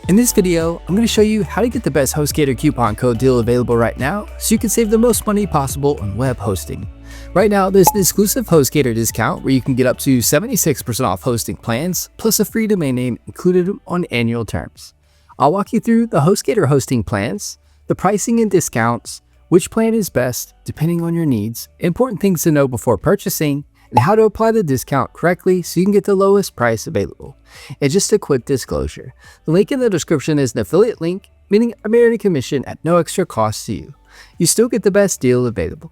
In this video, I'm going to show you how to get the best HostGator coupon code deal available right now so you can save the most money possible on web hosting. Right now, there's an exclusive HostGator discount where you can get up to 76% off hosting plans, plus a free domain name included on annual terms. I'll walk you through the HostGator hosting plans, the pricing and discounts, which plan is best depending on your needs, important things to know before purchasing, and how to apply the discount correctly so you can get the lowest price available. And just a quick disclosure, the link in the description is an affiliate link, meaning I'm earning a commission at no extra cost to you. You still get the best deal available.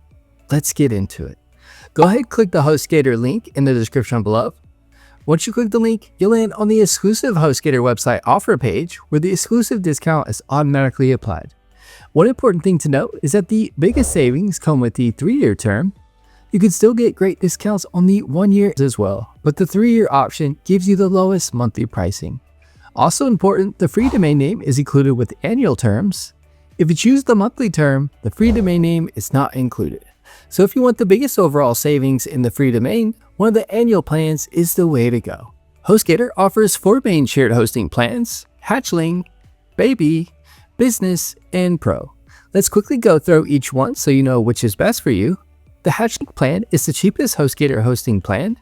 Let's get into it. Go ahead and click the HostGator link in the description below. Once you click the link, you'll land on the exclusive HostGator website offer page where the exclusive discount is automatically applied. One important thing to note is that the biggest savings come with the 3-year term. You can still get great discounts on the 1 year as well, but the 3-year option gives you the lowest monthly pricing. Also important, the free domain name is included with annual terms. If you choose the monthly term, the free domain name is not included. So if you want the biggest overall savings in the free domain, one of the annual plans is the way to go. HostGator offers 4 main shared hosting plans: Hatchling, Baby, Business, and Pro. Let's quickly go through each one so you know which is best for you. The Hatchling plan is the cheapest HostGator hosting plan.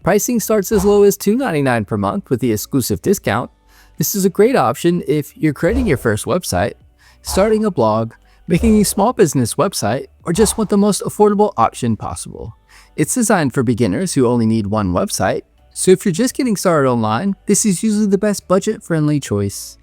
Pricing starts as low as $2.99 per month with the exclusive discount. This is a great option if you're creating your first website, starting a blog, making a small business website, or just want the most affordable option possible. It's designed for beginners who only need one website, so if you're just getting started online, this is usually the best budget-friendly choice.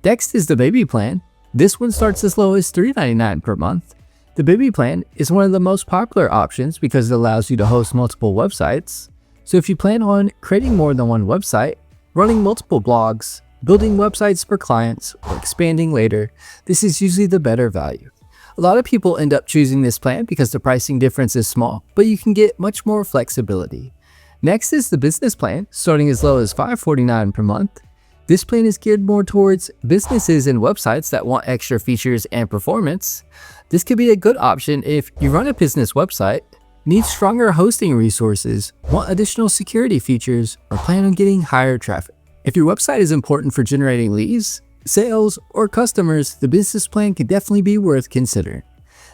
Next is the Baby plan. This one starts as low as $3.99 per month. The Baby plan is one of the most popular options because it allows you to host multiple websites. So if you plan on creating more than one website, running multiple blogs, building websites for clients, or expanding later, this is usually the better value. A lot of people end up choosing this plan because the pricing difference is small, but you can get much more flexibility. Next is the Business plan, starting as low as $5.49 per month. This plan is geared more towards businesses and websites that want extra features and performance. This could be a good option if you run a business website, need stronger hosting resources, want additional security features, or plan on getting higher traffic. If your website is important for generating leads, sales, or customers, the Business plan could definitely be worth considering.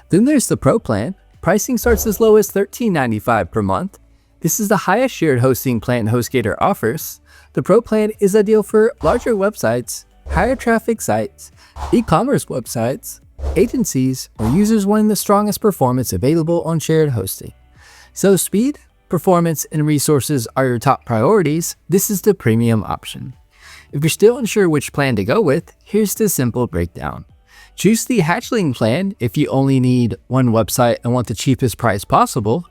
Then there's the Pro plan. Pricing starts as low as $13.95 per month. This is the highest shared hosting plan HostGator offers. The Pro plan is ideal for larger websites, higher traffic sites, e-commerce websites, agencies, or users wanting the strongest performance available on shared hosting. So speed, performance, and resources are your top priorities. This is the premium option. If you're still unsure which plan to go with, here's the simple breakdown. Choose the Hatchling plan if you only need one website and want the cheapest price possible.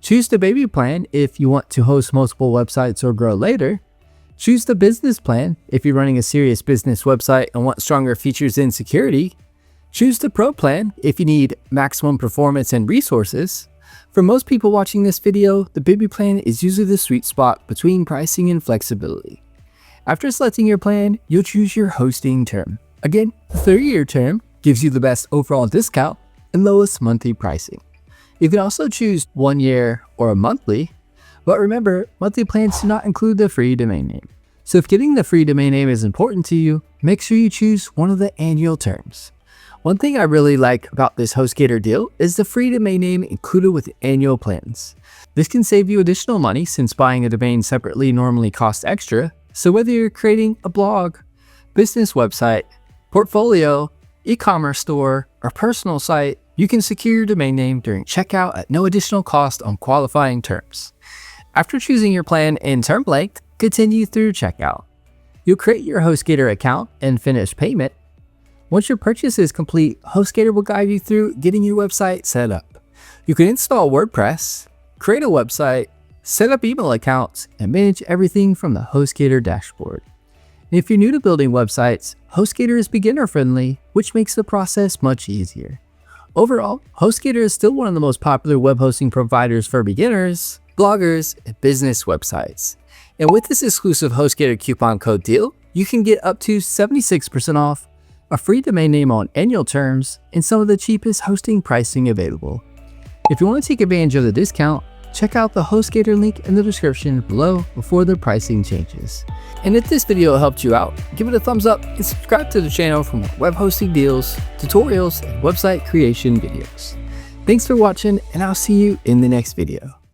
Choose the Baby plan if you want to host multiple websites or grow later. Choose the Business plan if you're running a serious business website and want stronger features and security. Choose the Pro plan if you need maximum performance and resources. For most people watching this video, the Baby plan is usually the sweet spot between pricing and flexibility. After selecting your plan, you'll choose your hosting term. Again, the 3-year term gives you the best overall discount and lowest monthly pricing. You can also choose 1 year or a monthly, but remember, monthly plans do not include the free domain name. So if getting the free domain name is important to you, make sure you choose one of the annual terms. One thing I really like about this HostGator deal is the free domain name included with annual plans. This can save you additional money since buying a domain separately normally costs extra. So whether you're creating a blog, business website, portfolio, e-commerce store, or personal site, you can secure your domain name during checkout at no additional cost on qualifying terms. After choosing your plan and term length, continue through checkout. You'll create your HostGator account and finish payment. Once your purchase is complete, HostGator will guide you through getting your website set up. You can install WordPress, create a website, set up email accounts, and manage everything from the HostGator dashboard. And if you're new to building websites, HostGator is beginner-friendly, which makes the process much easier. Overall, HostGator is still one of the most popular web hosting providers for beginners, bloggers, and business websites. And with this exclusive HostGator coupon code deal, you can get up to 76% off, a free domain name on annual terms, and some of the cheapest hosting pricing available. If you want to take advantage of the discount, check out the HostGator link in the description below before the pricing changes. And if this video helped you out, give it a thumbs up and subscribe to the channel for more web hosting deals, tutorials, and website creation videos. Thanks for watching, and I'll see you in the next video.